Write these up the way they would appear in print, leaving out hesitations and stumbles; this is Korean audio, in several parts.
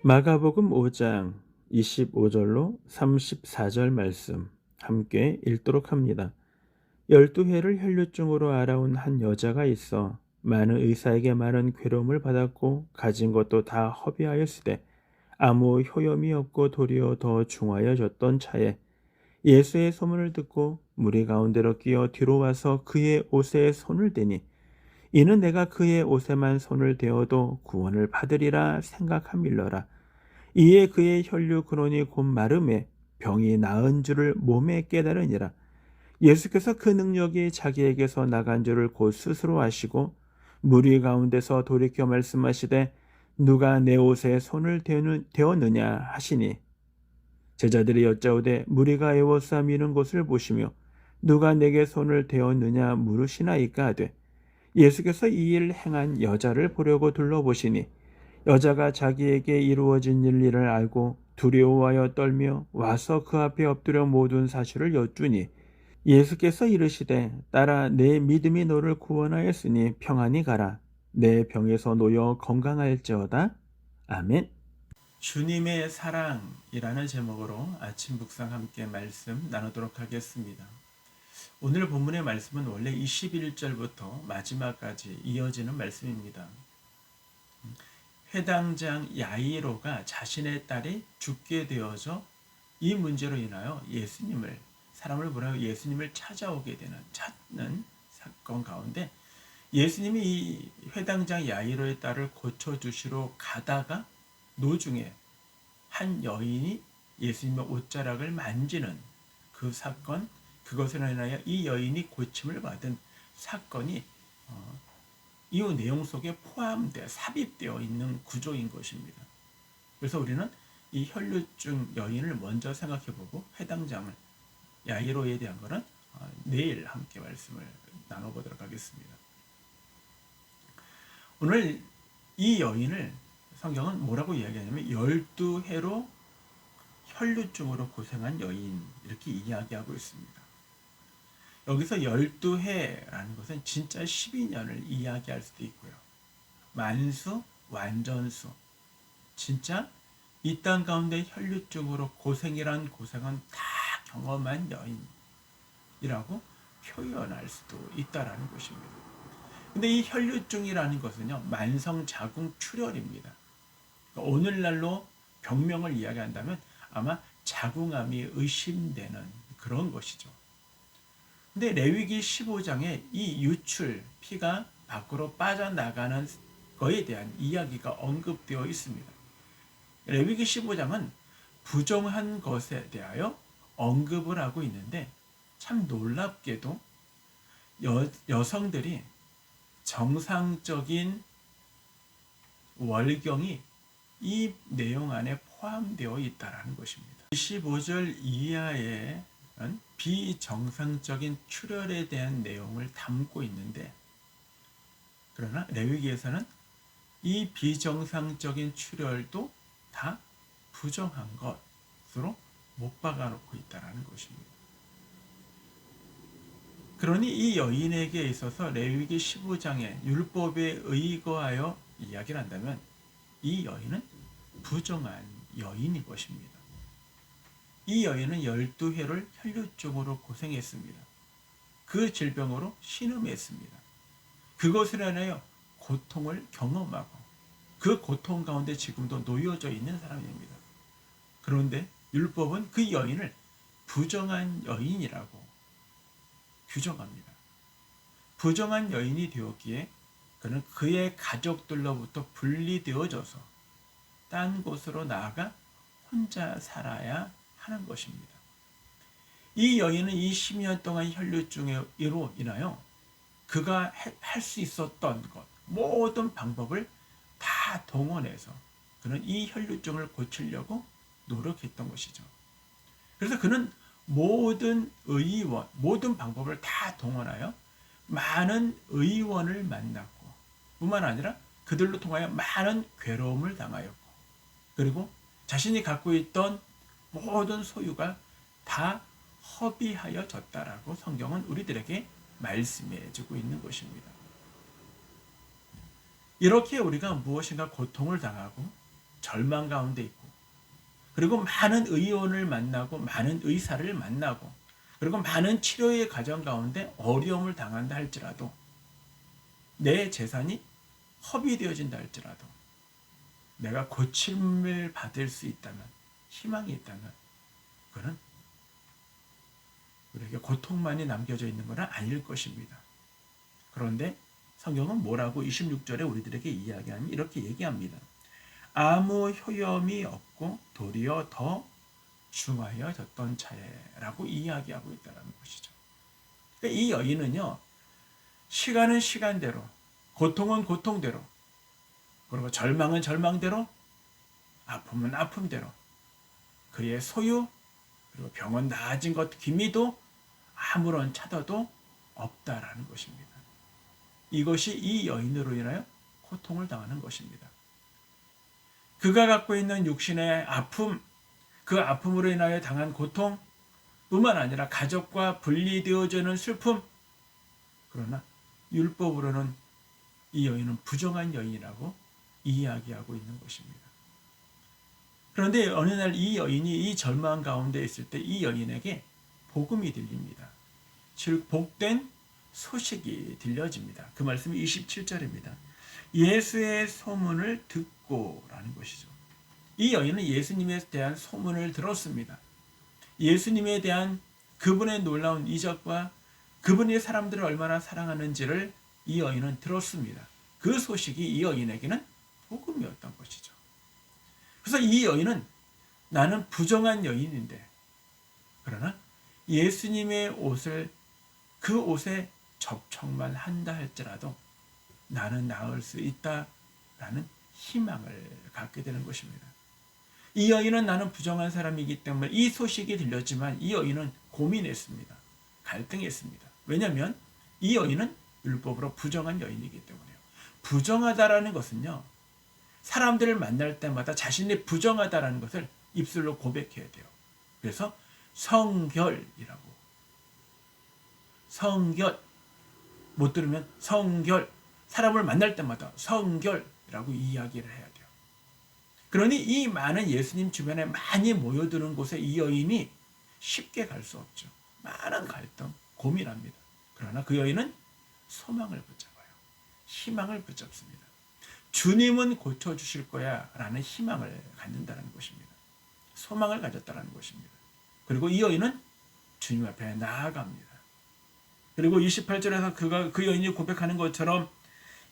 마가복음 5장 25절로 34절 말씀 함께 읽도록 합니다. 12해를 혈류증으로 앓아온 한 여자가 있어 많은 의사에게 많은 괴로움을 받았고 가진 것도 다 허비하였으되 아무 효염이 없고 도리어 더 중하여졌던 차에 예수의 소문을 듣고 무리 가운데로 끼어 뒤로 와서 그의 옷에 손을 대니 이는 내가 그의 옷에만 손을 대어도 구원을 받으리라 생각함일러라. 이에 그의 혈류 근원이 곧 마름에 병이 나은 줄을 몸에 깨달으니라. 예수께서 그 능력이 자기에게서 나간 줄을 곧 스스로 아시고 무리 가운데서 돌이켜 말씀하시되 누가 내 옷에 손을 대었느냐 하시니 제자들이 여짜오되 무리가 에워싸 미는 것을 보시며 누가 내게 손을 대었느냐 물으시나이까 하되 예수께서 이 일을 행한 여자를 보려고 둘러보시니 여자가 자기에게 이루어진 일을 알고 두려워하여 떨며 와서 그 앞에 엎드려 모든 사실을 여쭈니 예수께서 이르시되 딸아 내 믿음이 너를 구원하였으니 평안히 가라 내 병에서 놓여 건강할지어다. 아멘. 주님의 사랑이라는 제목으로 아침 묵상 함께 말씀 나누도록 하겠습니다. 오늘 본문의 말씀은 원래 21절부터 마지막까지 이어지는 말씀입니다. 회당장 야이로가 자신의 딸이 죽게 되어져 이 문제로 인하여 사람을 보내어 예수님을 찾는 사건 가운데 예수님이 이 회당장 야이로의 딸을 고쳐주시러 가다가 노중에 한 여인이 예수님의 옷자락을 만지는 그 사건, 그것으로 인하여 이 여인이 고침을 받은 사건이 이 내용 속에 삽입되어 있는 구조인 것입니다. 그래서 우리는 이 혈류증 여인을 먼저 생각해보고 해당장을 야이로에 대한 것은 내일 함께 말씀을 나눠보도록 하겠습니다. 오늘 이 여인을 성경은 뭐라고 이야기하냐면 12해로 혈류증으로 고생한 여인 이렇게 이야기하고 있습니다. 여기서 12해라는 것은 진짜 12년을 이야기할 수도 있고요. 만수, 완전수. 진짜 이 땅 가운데 혈류증으로 고생이란 고생은 다 경험한 여인이라고 표현할 수도 있다라는 것입니다. 근데 이 혈류증이라는 것은요, 만성자궁출혈입니다. 그러니까 오늘날로 병명을 이야기한다면 아마 자궁암이 의심되는 그런 것이죠. 근데 레위기 15장에 이 유출, 피가 밖으로 빠져나가는 것에 대한 이야기가 언급되어 있습니다. 레위기 15장은 부정한 것에 대하여 언급을 하고 있는데 참 놀랍게도 여성들이 정상적인 월경이 이 내용 안에 포함되어 있다는 것입니다. 25절 이하에 비정상적인 출혈에 대한 내용을 담고 있는데 그러나 레위기에서는 이 비정상적인 출혈도 다 부정한 것으로 못 박아놓고 있다는 것입니다. 그러니 이 여인에게 있어서 레위기 15장의 율법에 의거하여 이야기를 한다면 이 여인은 부정한 여인인 것입니다. 이 여인은 12해를 혈류증으로 고생했습니다. 그 질병으로 신음했습니다. 그것으로 인하여 고통을 경험하고 그 고통 가운데 지금도 놓여져 있는 사람입니다. 그런데 율법은 그 여인을 부정한 여인이라고 규정합니다. 부정한 여인이 되었기에 그는 그의 가족들로부터 분리되어져서 딴 곳으로 나아가 혼자 살아야 하는 것입니다. 이 여인은 이 10년 동안 혈류증으로 인하여 그가 할 수 있었던 것, 모든 방법을 다 동원해서 그는 이 혈류증을 고치려고 노력했던 것이죠. 그래서 그는 모든 방법을 다 동원하여 많은 의원을 만났고 뿐만 아니라 그들로 통하여 많은 괴로움을 당하였고 그리고 자신이 갖고 있던 모든 소유가 다 허비하여졌다라고 성경은 우리들에게 말씀해 주고 있는 것입니다. 이렇게 우리가 무엇인가 고통을 당하고 절망 가운데 있고, 그리고 많은 의원을 만나고 많은 의사를 만나고, 그리고 많은 치료의 과정 가운데 어려움을 당한다 할지라도, 내 재산이 허비되어진다 할지라도 내가 고침을 받을 수 있다면, 희망이 있다면, 그는 우리에게 고통만이 남겨져 있는 것은 아닐 것입니다. 그런데 성경은 뭐라고 26절에 우리들에게 이야기하니 이렇게 얘기합니다. 아무 효염이 없고 도리어 더 중하여졌던 차에라고 이야기하고 있다는 것이죠. 그러니까 이 여인은요, 시간은 시간대로, 고통은 고통대로, 그리고 절망은 절망대로, 아픔은 아픔대로, 그의 소유, 그리고 병원 나아진 것 기미도 아무런 차도도 없다라는 것입니다. 이것이 이 여인으로 인하여 고통을 당하는 것입니다. 그가 갖고 있는 육신의 아픔, 그 아픔으로 인하여 당한 고통 뿐만 아니라 가족과 분리되어지는 슬픔, 그러나 율법으로는 이 여인은 부정한 여인이라고 이야기하고 있는 것입니다. 그런데 어느 날 이 여인이 이 절망 가운데 있을 때 이 여인에게 복음이 들립니다. 즉 복된 소식이 들려집니다. 그 말씀이 27절입니다. 예수의 소문을 듣고라는 것이죠. 이 여인은 예수님에 대한 소문을 들었습니다. 예수님에 대한 그분의 놀라운 이적과 그분이 사람들을 얼마나 사랑하는지를 이 여인은 들었습니다. 그 소식이 이 여인에게는 복음이었던 것이죠. 그래서 이 여인은 나는 부정한 여인인데, 그러나 예수님의 옷을 그 옷에 접촉만 한다 할지라도 나는 나을 수 있다라는 희망을 갖게 되는 것입니다. 이 여인은 나는 부정한 사람이기 때문에 이 소식이 들렸지만 이 여인은 고민했습니다. 갈등했습니다. 왜냐하면 이 여인은 율법으로 부정한 여인이기 때문에요. 부정하다라는 것은요, 사람들을 만날 때마다 자신이 부정하다라는 것을 입술로 고백해야 돼요. 그래서 성결이라고, 성결, 못 들으면 성결, 사람을 만날 때마다 성결이라고 이야기를 해야 돼요. 그러니 이 많은 예수님 주변에 많이 모여드는 곳에 이 여인이 쉽게 갈 수 없죠. 많은 갈등, 고민합니다. 그러나 그 여인은 소망을 붙잡아요. 희망을 붙잡습니다. 주님은 고쳐주실 거야 라는 희망을 갖는다는 것입니다. 소망을 가졌다는 것입니다. 그리고 이 여인은 주님 앞에 나아갑니다. 그리고 28절에서 그 여인이 고백하는 것처럼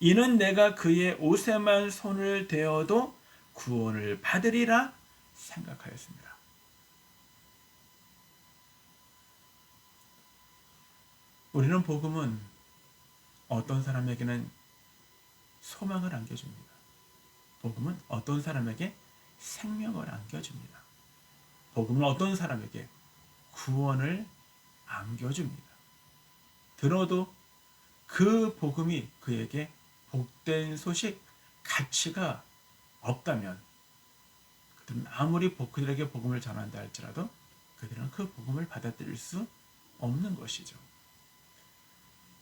이는 내가 그의 옷에만 손을 대어도 구원을 받으리라 생각하였습니다. 우리는 복음은 어떤 사람에게는 소망을 안겨줍니다. 복음은 어떤 사람에게 생명을 안겨줍니다. 복음은 어떤 사람에게 구원을 안겨줍니다. 들어도 그 복음이 그에게 복된 소식, 가치가 없다면 그들은 아무리 그들에게 복음을 전한다 할지라도 그들은 그 복음을 받아들일 수 없는 것이죠.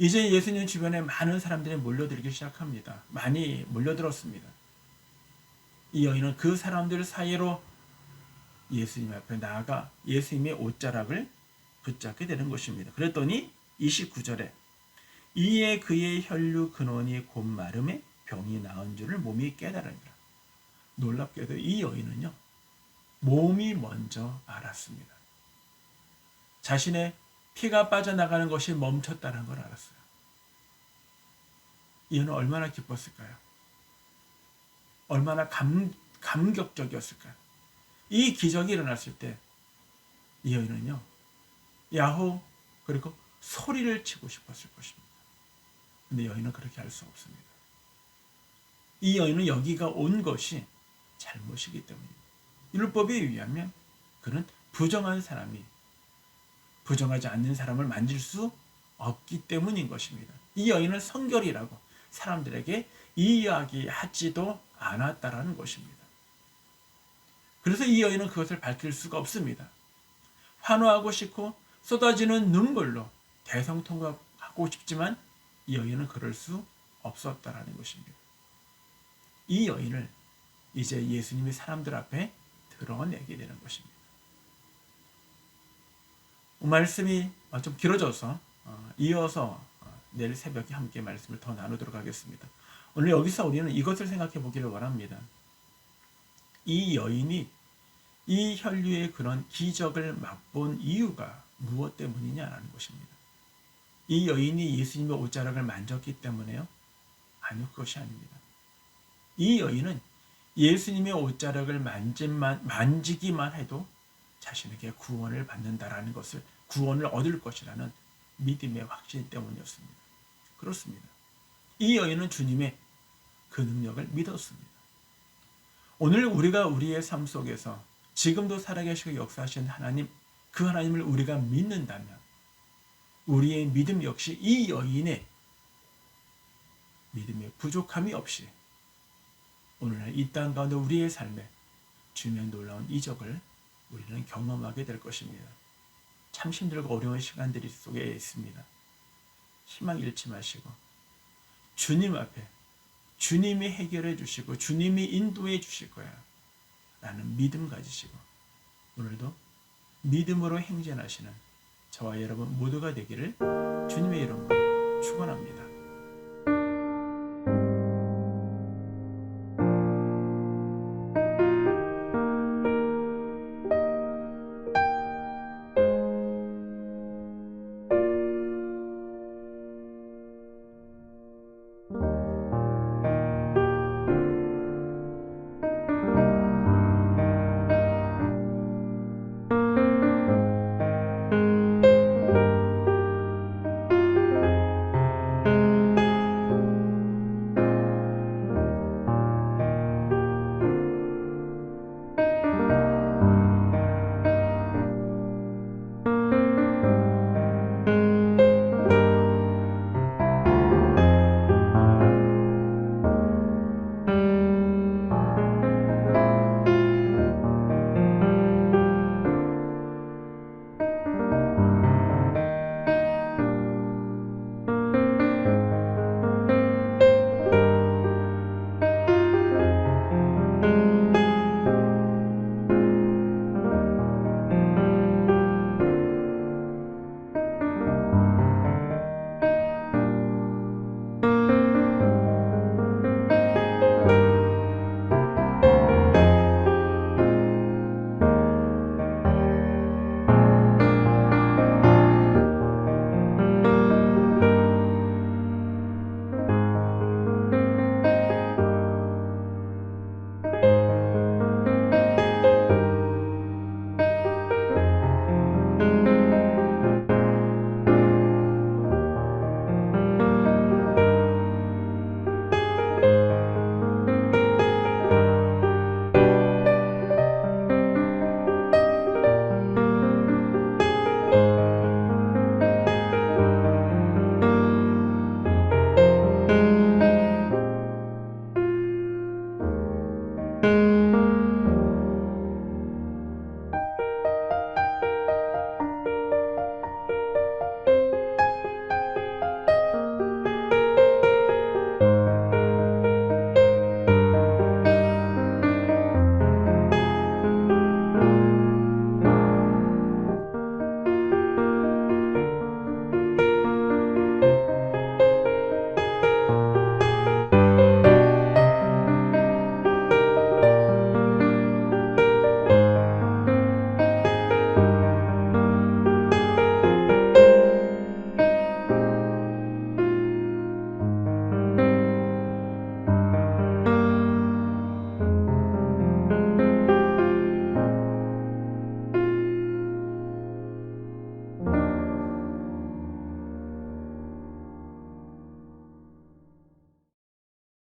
이제 예수님 주변에 많은 사람들이 몰려들기 시작합니다. 많이 몰려들었습니다. 이 여인은 그 사람들 사이로 예수님 앞에 나아가 예수님의 옷자락을 붙잡게 되는 것입니다. 그랬더니 29절에 이에 그의 혈류 근원이 곧 마름에 병이 나은 줄을 몸이 깨달으니라. 놀랍게도 이 여인은요, 몸이 먼저 알았습니다. 자신의 피가 빠져나가는 것이 멈췄다는 걸 알았어요. 이 여인은 얼마나 기뻤을까요? 얼마나 감격적이었을까요? 이 기적이 일어났을 때 이 여인은요, 야호, 그리고 소리를 치고 싶었을 것입니다. 근데 여인은 그렇게 할 수 없습니다. 이 여인은 여기가 온 것이 잘못이기 때문입니다. 율법에 의하면 그는 부정한 사람이 부정하지 않는 사람을 만질 수 없기 때문인 것입니다. 이 여인은 성결이라고 사람들에게 이야기하지도 않았다라는 것입니다. 그래서 이 여인은 그것을 밝힐 수가 없습니다. 환호하고 싶고 쏟아지는 눈물로 대성통곡하고 싶지만 이 여인은 그럴 수 없었다라는 것입니다. 이 여인을 이제 예수님이 사람들 앞에 드러내게 되는 것입니다. 말씀이 좀 길어져서 이어서 내일 새벽에 함께 말씀을 더 나누도록 하겠습니다. 오늘 여기서 우리는 이것을 생각해 보기를 원합니다. 이 여인이 이 혈류의 그런 기적을 맛본 이유가 무엇 때문이냐라는 것입니다. 이 여인이 예수님의 옷자락을 만졌기 때문에요? 아니요, 그것이 아닙니다. 이 여인은 예수님의 옷자락을 만지기만 해도 자신에게 구원을 받는다라는 것을, 구원을 얻을 것이라는 믿음의 확신 때문이었습니다. 그렇습니다. 이 여인은 주님의 그 능력을 믿었습니다. 오늘 우리가 우리의 삶 속에서 지금도 살아계시고 역사하신 하나님, 그 하나님을 우리가 믿는다면 우리의 믿음 역시 이 여인의 믿음의 부족함이 없이 오늘날 이 땅 가운데 우리의 삶에 주님의 놀라운 이적을 우리는 경험하게 될 것입니다. 참 힘들고 어려운 시간들이 속에 있습니다. 희망 잃지 마시고 주님 앞에 주님이 해결해 주시고 주님이 인도해 주실 거야 라는 믿음 가지시고 오늘도 믿음으로 행진하시는 저와 여러분 모두가 되기를 주님의 이름으로 축원합니다.